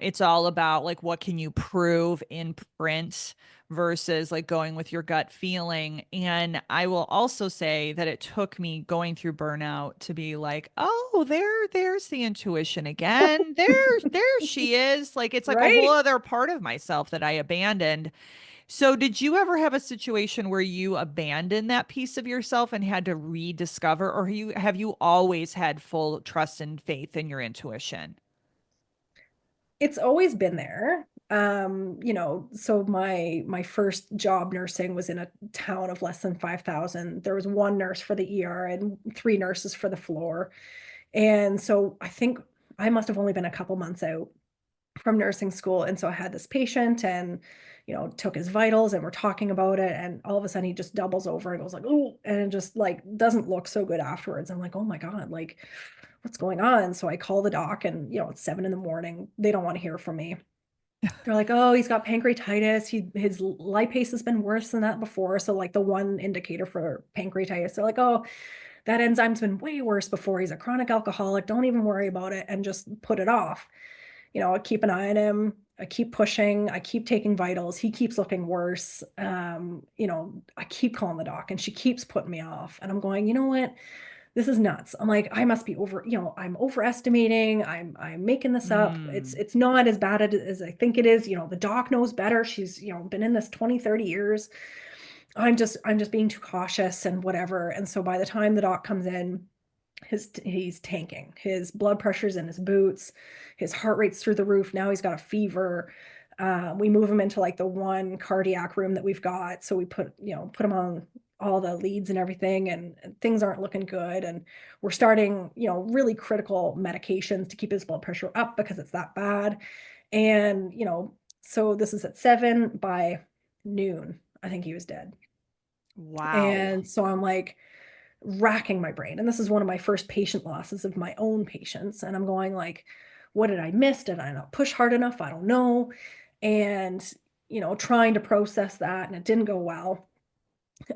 It's all about like what can you prove in print versus like going with your gut feeling. And I will also say that it took me going through burnout to be like, oh, there's the intuition again. There she is. Like it's like a whole Right. other part of myself that I abandoned. So did you ever have a situation where you abandoned that piece of yourself and had to rediscover, or have you always had full trust and faith in your intuition? It's always been there. So my first job nursing was in a town of less than 5,000. There was one nurse for the ER and three nurses for the floor. And so I think I must have only been a couple months out from nursing school. And so I had this patient and, took his vitals and we're talking about it. And all of a sudden he just doubles over and goes like, oh, and it just like doesn't look so good afterwards. I'm like, oh my God, like what's going on? So I call the doc and, it's 7 in the morning. They don't want to hear from me. They're like, oh, he's got pancreatitis. His lipase has been worse than that before. So like the one indicator for pancreatitis, they're like, oh, that enzyme's been way worse before. He's a chronic alcoholic. Don't even worry about it and just put it off. I keep an eye on him. I keep pushing. I keep taking vitals. He keeps looking worse. I keep calling the doc and she keeps putting me off. And I'm going, you know what? This is nuts. I'm like, I must be I'm overestimating. I'm making this up. It's Mm. it's not as bad as I think it is. The doc knows better. She's, been in this 20, 30 years. I'm just being too cautious and whatever. And so by the time the doc comes in, he's tanking. His blood pressure's in his boots. His heart rate's through the roof. Now he's got a fever. We move him into like the one cardiac room that we've got. So we put him on all the leads and everything, and things aren't looking good. And we're starting, really critical medications to keep his blood pressure up because it's that bad. And, so this is at 7 by noon. I think he was dead. Wow. And so I'm like racking my brain. And this is one of my first patient losses of my own patients. And I'm going like, what did I miss? Did I not push hard enough? I don't know. And, trying to process that, and it didn't go well.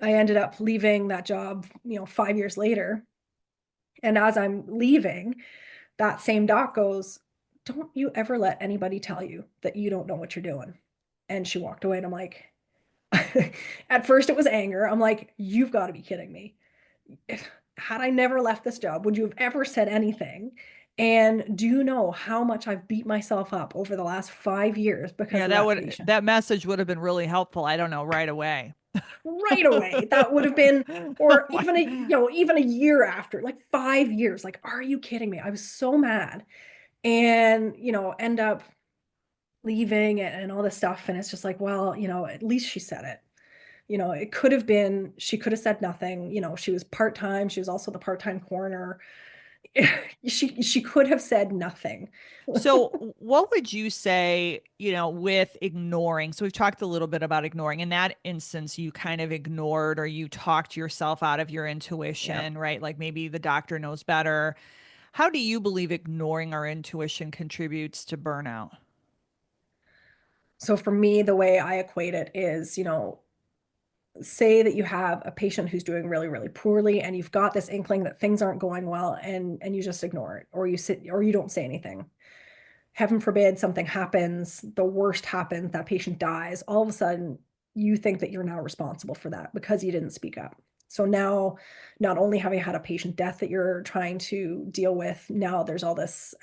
I ended up leaving that job, 5 years later. And as I'm leaving, that same doc goes, don't you ever let anybody tell you that you don't know what you're doing. And she walked away, and I'm like, at first it was anger. I'm like, you've got to be kidding me. Had I never left this job, would you have ever said anything? And do you know how much I've beat myself up over the last 5 years because Yeah, of that patient? that message would have been really helpful. I don't know, right away. Right away. That would have been, or even Like, even a year after, like 5 years. Like, are you kidding me? I was so mad. And, end up leaving and all this stuff. And it's just like, well, at least she said it. It could have been, she could have said nothing. She was part-time. She was also the part-time coroner. She could have said nothing. so what would you say, with ignoring? So we've talked a little bit about ignoring. In that instance, you kind of ignored or you talked yourself out of your Yeah. intuition, right? Like maybe the doctor knows better. How do you believe ignoring our intuition contributes to burnout? So for me, the way I equate it is, say that you have a patient who's doing really, really poorly, and you've got this inkling that things aren't going well, and you just ignore it, or you sit, or you don't say anything. Heaven forbid something happens, the worst happens, that patient dies. All of a sudden, you think that you're now responsible for that because you didn't speak up. So now, not only have you had a patient death that you're trying to deal with, now there's all this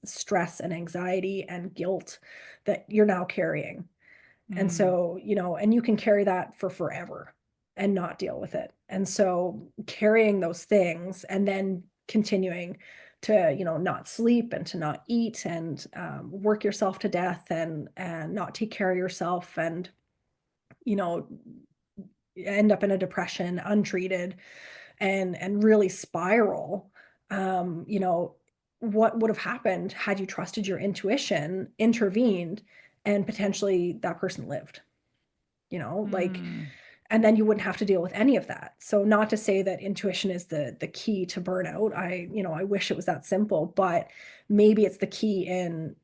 stress and anxiety and guilt that you're now carrying. And Mm, so, and you can carry that for forever and not deal with it. And so carrying those things and then continuing to, not sleep and to not eat and work yourself to death and not take care of yourself and, you know, end up in a depression untreated and really spiral. What would have happened had you trusted your intuition, intervened, and potentially that person lived? Like, mm. and then you wouldn't have to deal with any of that. So not to say that intuition is the key to burnout. I wish it was that simple, but maybe it's the key in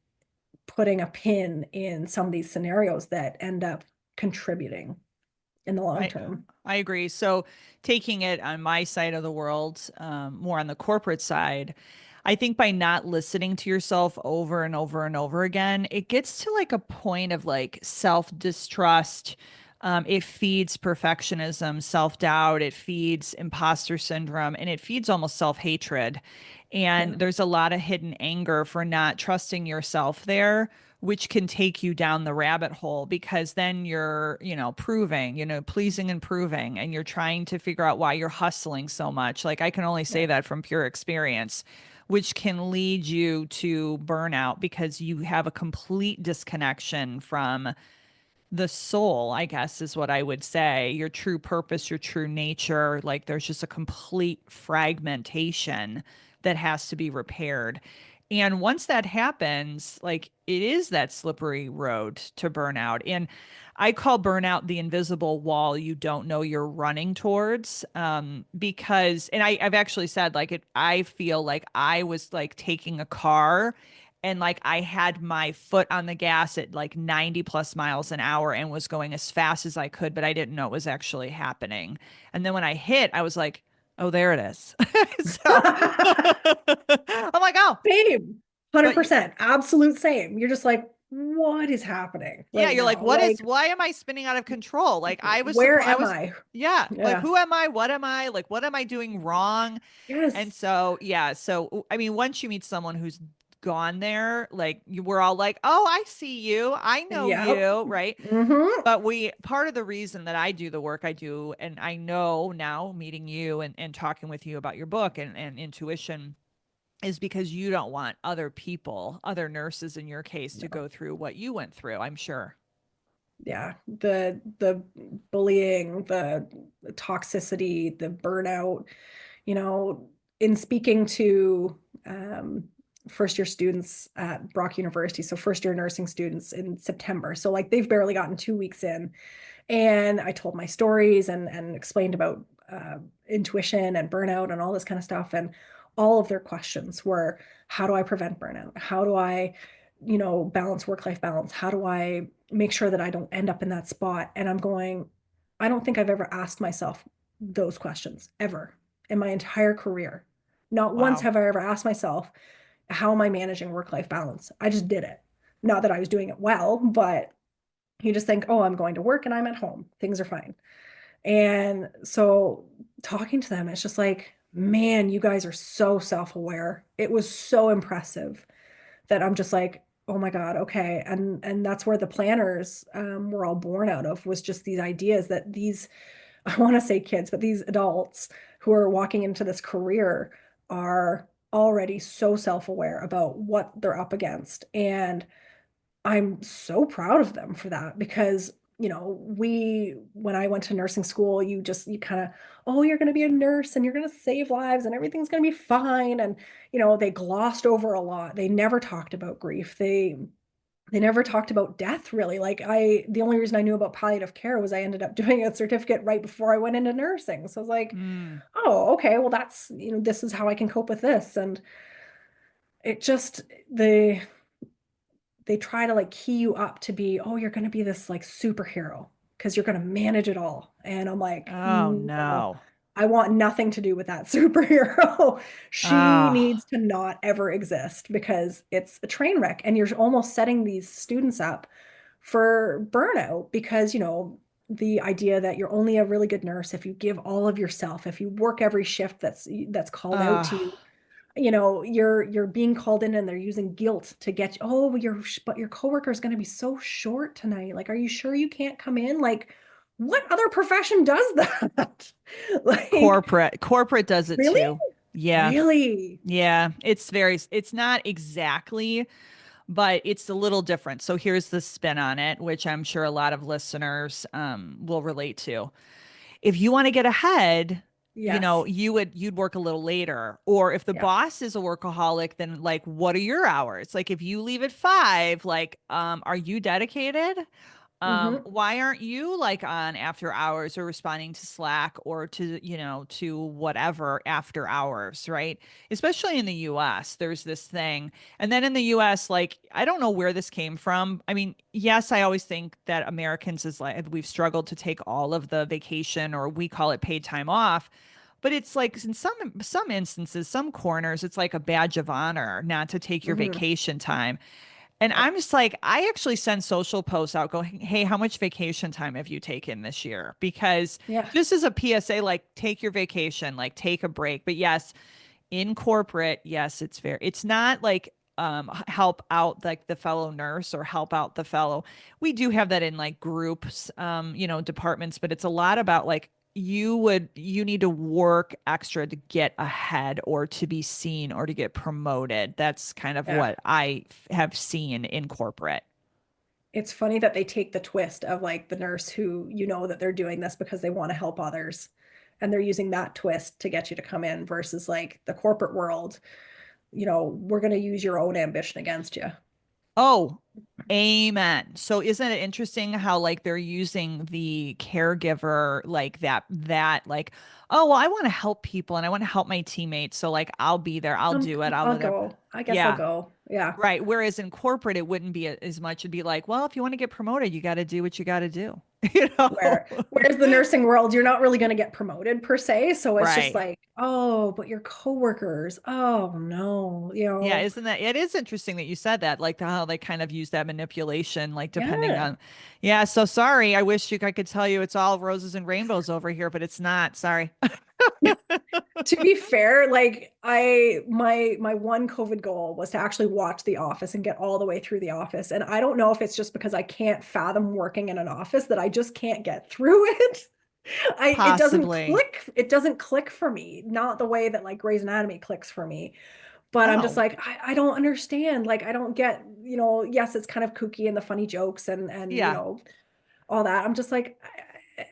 putting a pin in some of these scenarios that end up contributing in the long I term. I agree. So taking it on my side of the world, more on the corporate side, I think by not listening to yourself over and over and over again, it gets to like a point of like self-distrust. It feeds perfectionism, self-doubt, it feeds imposter syndrome, and it feeds almost self-hatred. And Yeah. there's a lot of hidden anger for not trusting yourself there, which can take you down the rabbit hole because then you're, proving, pleasing and proving, and you're trying to figure out why you're hustling so much. Like I can only say Yeah. that from pure experience, which can lead you to burnout because you have a complete disconnection from the soul, I guess, is what I would say. Your true purpose, your true nature. Like there's just a complete fragmentation that has to be repaired. And once that happens, like it is that slippery road to burnout. And I call burnout the invisible wall you don't know you're running towards. Because, and I've actually said, like, I feel like I was like taking a car and like I had my foot on the gas at like 90 plus miles an hour and was going as fast as I could, but I didn't know it was actually happening. And then when I hit, I was like, oh, there it is. So I'm like, oh, Same. but 100%. Absolute same. You're just like, what is happening yeah, right you're like, now? Like, why am I spinning out of control? Like where am I? yeah, like Yeah. who am I? What am I? Like, what am I doing wrong? And Yes. so, yeah, so I mean, once you meet someone who's gone there, like we're all like, "Oh, I see you. I know Yep. you," right? Hmm. But part of the reason that I do the work I do, and I know now meeting you and talking with you about your book and intuition is because you don't want other people, other nurses in your case, to No. go through what you went through, I'm sure. Yeah. The bullying, the toxicity, the burnout, you know, in speaking to first year students at Brock University, so first year nursing students in September. So like they've barely gotten 2 weeks in. And I told my stories and explained about intuition and burnout and all this kind of stuff. And all of their questions were, how do I prevent burnout? How do I, balance work-life balance? How do I make sure that I don't end up in that spot? And I'm going, I don't think I've ever asked myself those questions ever in my entire career. Not once Wow. have I ever asked myself, how am I managing work-life balance? I just did it. Not that I was doing it well, but you just think, oh, I'm going to work and I'm at home. Things are fine. And so talking to them, it's just like, man, you guys are so self-aware. It was so impressive that I'm just like, oh my God, okay. And that's where the planners were all born out of, was just these ideas that these, I want to say kids, but these adults who are walking into this career are already so self-aware about what they're up against. And I'm so proud of them for that because, when I went to nursing school, you kind of, oh, you're going to be a nurse and you're going to save lives and everything's going to be fine. And, they glossed over a lot. They never talked about grief. They never talked about death really. The only reason I knew about palliative care was I ended up doing a certificate right before I went into nursing. So I was like, Mm. oh, okay, well, that's, this is how I can cope with this. And it just, they try to like key you up to be, oh, you're going to be this like superhero because you're going to manage it all. And I'm like, Oh no, no. I want nothing to do with that superhero. She Oh, needs to not ever exist because it's a train wreck. And you're almost setting these students up for burnout because, the idea that you're only a really good nurse if you give all of yourself, if you work every shift that's called out to you, oh, you're being called in and they're using guilt to get you, oh, but your coworker is going to be so short tonight, like, are you sure you can't come in? Like, what other profession does that? Like, corporate does it really, too. Yeah. really. Yeah. It's not exactly, but it's a little different. So here's the spin on it, which I'm sure a lot of listeners will relate to. If you want to get ahead, Yes. you'd work a little later. Or if the Yeah. boss is a workaholic, then like, what are your hours? Like if you leave at 5, like, are you dedicated? Hmm. Why aren't you like on after hours or responding to Slack or to whatever after hours, right? Especially in the US, there's this thing. And then in the US, like, I don't know where this came from. I mean, yes, I always think that Americans is like we've struggled to take all of the vacation, or we call it paid time off. But it's like in some instances, some corners, it's like a badge of honor not to take your Hmm. vacation time. And Yep. I'm just like, I actually send social posts out going, hey, how much vacation time have you taken this year? Because Yeah. this is a PSA, like, take your vacation, like, take a break. But yes, in corporate, yes, it's not like help out like the fellow nurse or help out the fellow. We do have that in like groups, departments, but it's a lot about like you need to work extra to get ahead or to be seen or to get promoted. That's kind of Yeah. what have seen in corporate. It's funny that they take the twist of like the nurse who, that they're doing this because they want to help others. And they're using that twist to get you to come in versus like the corporate world, we're going to use your own ambition against you. Oh, amen. So isn't it interesting how like they're using the caregiver like that like, oh, well, I want to help people and I want to help my teammates. So like I'll be there, I'll do it, I'll I'll whatever. go. I guess I'll Yeah. go. Yeah. Right. Whereas in corporate, it wouldn't be as much. It'd be like, well, if you want to get promoted, you got to do what you got to do. You know? Whereas the nursing world, you're not really going to get promoted per se. So it's just Right. like, oh, but your coworkers, oh no, Yeah, isn't that it is interesting that you said that, like how they kind of use that manipulation, like depending yeah. on, yeah. So sorry, I could tell you it's all roses and rainbows over here, but it's not. Sorry. To be fair, like my one COVID goal was to actually watch The Office and get all the way through The Office. And I don't know if it's just because I can't fathom working in an office that I just can't get through it. Possibly. It doesn't click for me, not the way that like Grey's Anatomy clicks for me. But I'm just Oh, like, I don't understand. Like, I don't get, yes, it's kind of kooky and the funny jokes and yeah. all that. I'm just like,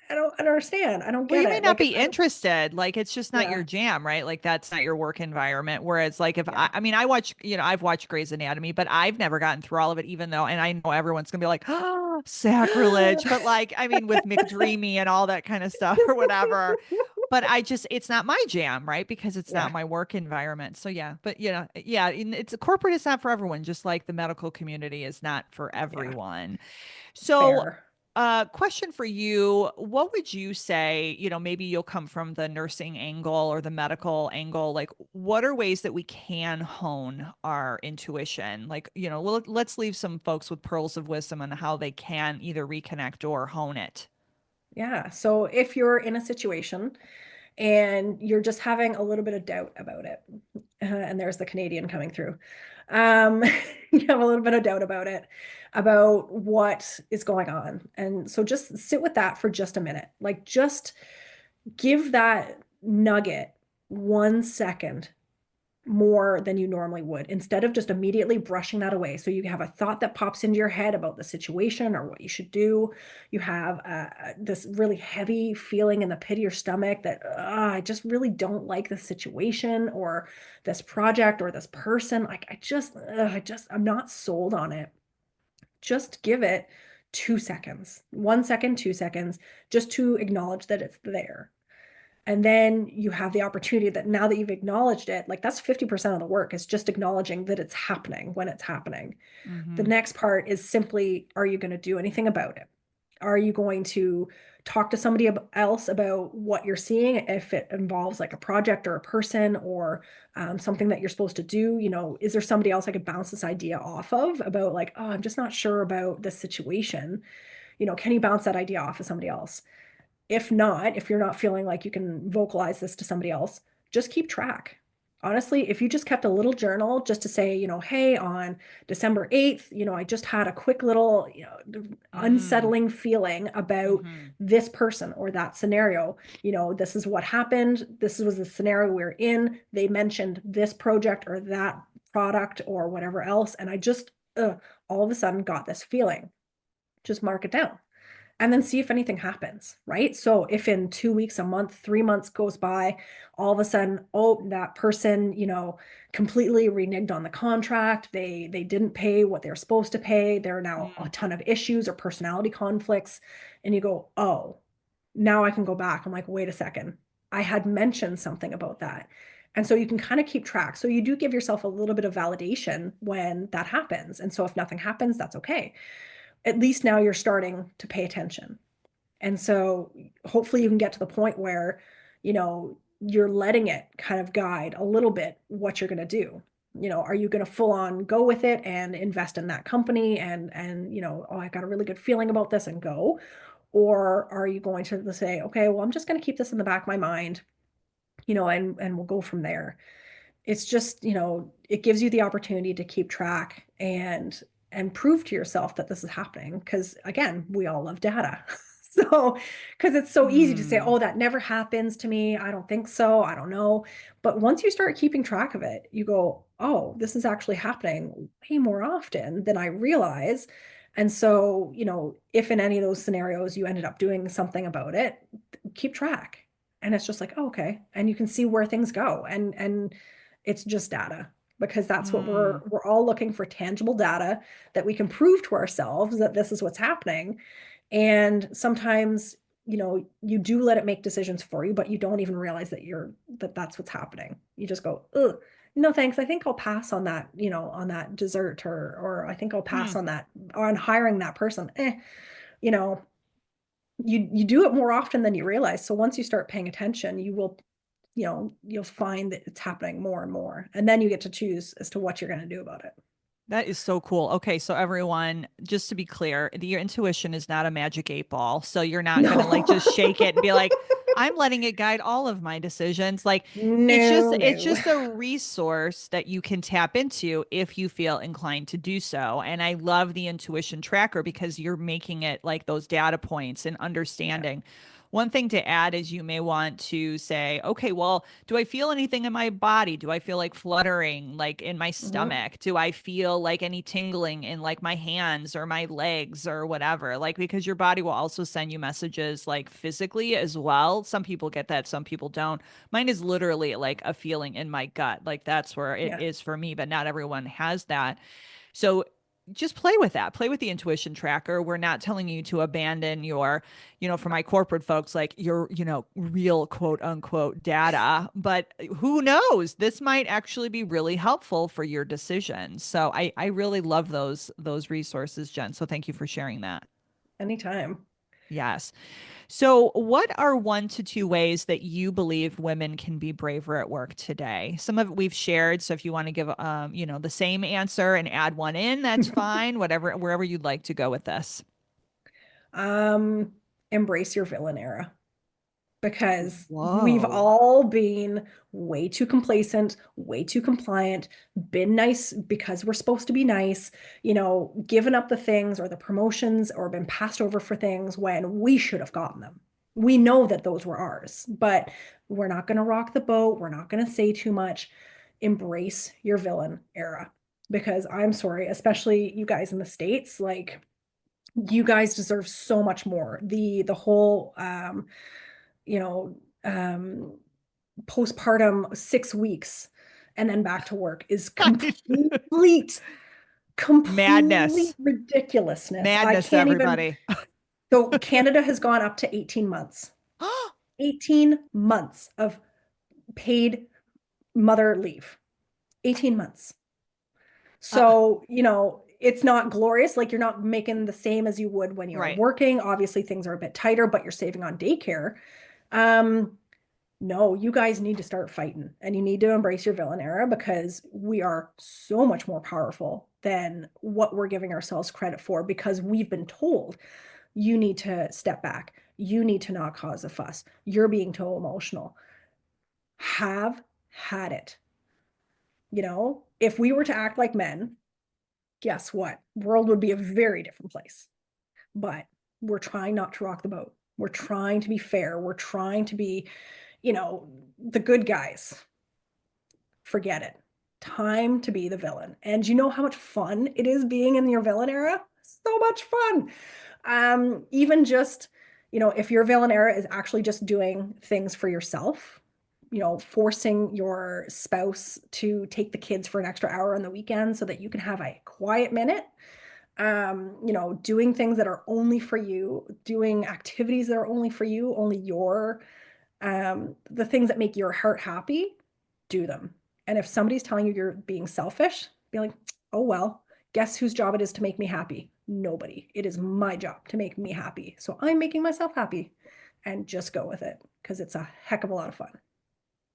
don't understand. I don't Well, get you may it. not Like, be interested. Like it's just not your yeah, jam, right? Like that's not your work environment. Whereas like if yeah. I mean, I watch, I've watched Grey's Anatomy, but I've never gotten through all of it, even though, and I know everyone's gonna be like, oh, sacrilege. But like, I mean, with McDreamy and all that kind of stuff or whatever. But it's not my jam, right? Because it's not Yeah, my work environment. So yeah, but yeah, it's corporate is not for everyone, just like the medical community is not for yeah, everyone. So, fair. question for you. What would you say, maybe you'll come from the nursing angle or the medical angle. Like, what are ways that we can hone our intuition? Like, let's leave some folks with pearls of wisdom on how they can either reconnect or hone it. Yeah. So if you're in a situation and you're just having a little bit of doubt about it, and there's the Canadian coming through, um, you have a little bit of doubt about it, about what is going on. And so just sit with that for just a minute. Like, just give that nugget 1 second more than you normally would, instead of just immediately brushing that away. So you have a thought that pops into your head about the situation or what you should do. You have this really heavy feeling in the pit of your stomach that I just really don't like this situation or this project or this person. Like, I'm not sold on it. Just give it 2 seconds, 1 second, 2 seconds, just to acknowledge that it's there. And then you have the opportunity that now that you've acknowledged it, like, that's 50% of the work, is just acknowledging that it's happening when it's happening. The Mm-hmm. next part is simply, are you going to do anything about it? Are you going to talk to somebody else about what you're seeing, if it involves like a project or a person or something that you're supposed to do? Is there somebody else I could bounce this idea off of about, like, oh, I'm just not sure about this situation? Can you bounce that idea off of somebody else? If not, if you're not feeling like you can vocalize this to somebody else, just keep track. Honestly, if you just kept a little journal just to say, hey, on December 8th, I just had a quick little, Mm. unsettling feeling about Mm-hmm. this person or that scenario. This is what happened. This was the scenario we're in. They mentioned this project or that product or whatever else. And I just all of a sudden got this feeling. Just mark it down and then see if anything happens, right? So if in 2 weeks, a month, 3 months goes by, all of a sudden, oh, that person, completely reneged on the contract. They didn't pay what they're supposed to pay. There are now a Mm. ton of issues or personality conflicts. And you go, oh, now I can go back. I'm like, wait a second. I had mentioned something about that. And so you can kind of keep track. So you do give yourself a little bit of validation when that happens. And so if nothing happens, that's okay. At least now you're starting to pay attention. And so hopefully you can get to the point where, you're letting it kind of guide a little bit what you're going to do. Are you going to full on go with it and invest in that company and, oh, I got a really good feeling about this and go? Or are you going to say, okay, well, I'm just going to keep this in the back of my mind, and we'll go from there. It's just, it gives you the opportunity to keep track and prove to yourself that this is happening. Because again, we all love data. So, because it's so easy to say, Mm. oh, that never happens to me. I don't think so. I don't know. But once you start keeping track of it, you go, oh, this is actually happening way more often than I realize. And so, if in any of those scenarios you ended up doing something about it, keep track. And it's just like, oh, okay. And you can see where things go. And it's just data, because that's what Mm. we're all looking for, tangible data that we can prove to ourselves that this is what's happening. And sometimes, you do let it make decisions for you, but you don't even realize that that's what's happening. You just go, ugh, no thanks. I think I'll pass on that, on that dessert, or I think I'll pass Mm. on that, on hiring that person. You know, you do it more often than you realize. So once you start paying attention, you'll find that it's happening more and more. And then you get to choose as to what you're going to do about it. That is so cool. Okay, so everyone, just to be clear, your intuition is not a magic 8 ball. So you're not going to like No. just shake it and be like, I'm letting it guide all of my decisions. Like No, it's no. just a resource that you can tap into if you feel inclined to do so. And I love the intuition tracker because you're making it like those data points and Yeah. understanding One thing to add is you may want to say, okay, well, do I feel anything in my body? Do I feel like fluttering, like in my Mhm. stomach? Do I feel like any tingling in like my hands or my legs or whatever? Like, because your body will also send you messages like physically as well. Some people get that, some people don't. Mine is literally like a feeling in my gut. Like that's where it Yeah. is for me, but not everyone has that. So just play with that. Play with the intuition tracker. We're not telling you to abandon your, for my corporate folks, like your, real quote unquote data. But who knows? This might actually be really helpful for your decisions. So I really love those resources, Jen. So thank you for sharing that. Anytime. Yes. So, what are 1 to 2 ways that you believe women can be braver at work today? Some of it we've shared. So, if you want to give, the same answer and add one in, that's fine. Whatever, wherever you'd like to go with this. Um, Embrace your villain era, because we've Whoa. all been way too complacent, way too compliant, been nice because we're supposed to be nice, given up the things or the promotions or been passed over for things when we should have gotten them. We know that those were ours, but we're not going to rock the boat. We're not going to say too much. Embrace your villain era, because I'm sorry, especially you guys in the States, like you guys deserve so much more. The whole you know, um, postpartum 6 weeks and then back to work is complete Madness. ridiculousness. I Madness, can't even. everybody. So Canada has gone up to 18 months. 18 months of paid mother leave. 18 months. Uh, So, it's not glorious. Like you're not making the same as you would when you're right. working. Obviously, things are a bit tighter, but you're saving on daycare. Um, no, you guys need to start fighting and you need to embrace your villain era, because we are so much more powerful than what we're giving ourselves credit for, because we've been told you need to step back. You need to not cause a fuss. You're being too emotional. Have had it. If we were to act like men, guess what? World would be a very different place. But we're trying not to rock the boat. We're trying to be fair. We're trying to be, the good guys. Forget it. Time to be the villain. And you know how much fun it is being in your villain era? So much fun. Even just, if your villain era is actually just doing things for yourself, forcing your spouse to take the kids for an extra hour on the weekend so that you can have a quiet minute, doing things that are only for you, doing activities that are only for you, only the things that make your heart happy, do them. And if somebody's telling you you're being selfish, be like, oh, well, guess whose job it is to make me happy? Nobody. It is my job to make me happy. So I'm making myself happy, and just go with it, because it's a heck of a lot of fun.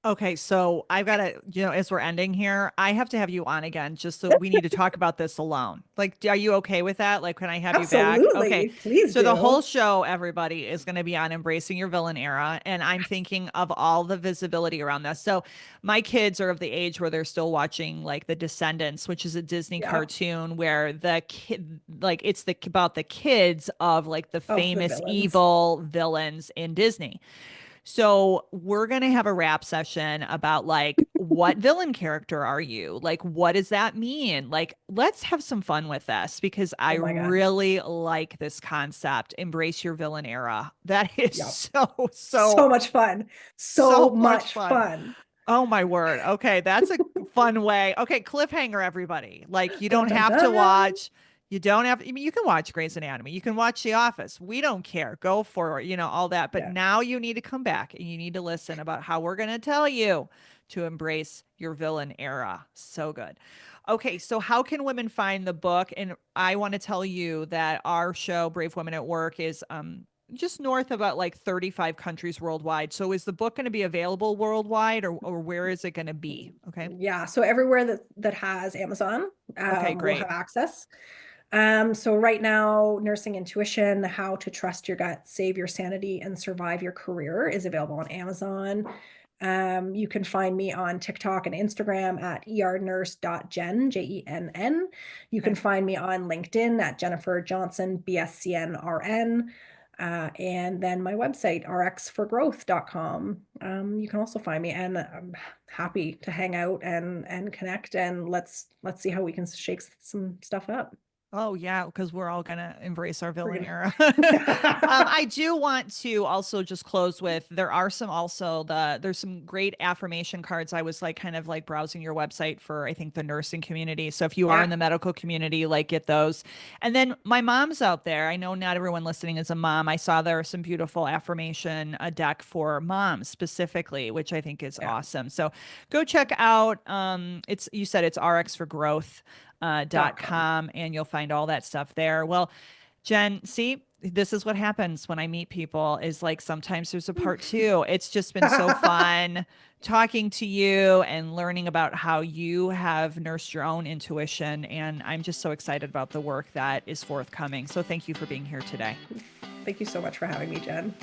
Okay, so I've got to, as we're ending here, I have to have you on again just so we need to talk about this alone. Like, are you okay with that? Like, can I have you back? Okay. Absolutely. Please So the whole do. show, everybody, is going to be on embracing your villain era. And I'm thinking of all the visibility around this. So my kids are of the age where they're still watching like The Descendants, which is a Disney Yeah. cartoon where the kid, like, it's about the kids of like the Of the famous villains. evil villains in Disney. So we're going to have a rap session about like, what villain character are you? Like, what does that mean? Like, let's have some fun with this because I Oh my God. really like this concept. Embrace your villain era. That is Yep. so, So much fun. So so much much fun. fun. Oh my word. Okay, that's a fun way. Okay, cliffhanger, everybody. Like you Dun don't dun have to dun. watch. You don't have. I mean, you can watch Grey's Anatomy. You can watch The Office. We don't care. Go for it. All that. But Yeah. now you need to come back and you need to listen about how we're going to tell you to embrace your villain era. So good. Okay, so how can women find the book? And I want to tell you that our show, Brave Women at Work, is just north of about like 35 countries worldwide. So is the book going to be available worldwide or where is it going to be? Okay. Yeah. So everywhere that has Amazon Okay, will have great. access. So right now, Nursing Intuition, How to Trust Your Gut, Save Your Sanity, and Survive Your Career is available on Amazon. You can find me on TikTok and Instagram at ernurse.jen, Jenn. You can Okay. find me on LinkedIn at Jennifer Johnson, BSCNRN. And then my website, rxforgrowth.com. You can also find me, and I'm happy to hang out and connect, and let's see how we can shake some stuff up. Oh yeah, because we're all gonna embrace our villain era. gonna- I do want to also just close with there's some great affirmation cards. I was like kind of like browsing your website for I think the nursing community. So if you are in the medical community, like get those. And then my mom's out there. I know not everyone listening is a mom. I saw there are some beautiful affirmation a deck for moms specifically, which I think is awesome. So go check out you said it's RX for Growth .com, and you'll find all that stuff there. Well, Jenn, see, this is what happens when I meet people is like sometimes there's a part two. It's just been so fun talking to you and learning about how you have nursed your own intuition. And I'm just so excited about the work that is forthcoming. So thank you for being here today. Thank you so much for having me, Jenn.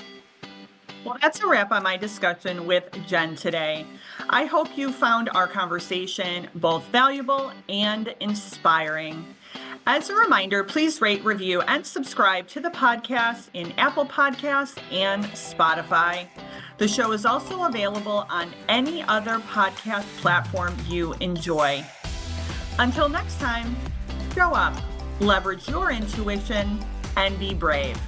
Well, that's a wrap on my discussion with Jenn today. I hope you found our conversation both valuable and inspiring. As a reminder, please rate, review, and subscribe to the podcast in Apple Podcasts and Spotify. The show is also available on any other podcast platform you enjoy. Until next time, show up, leverage your intuition, and be brave.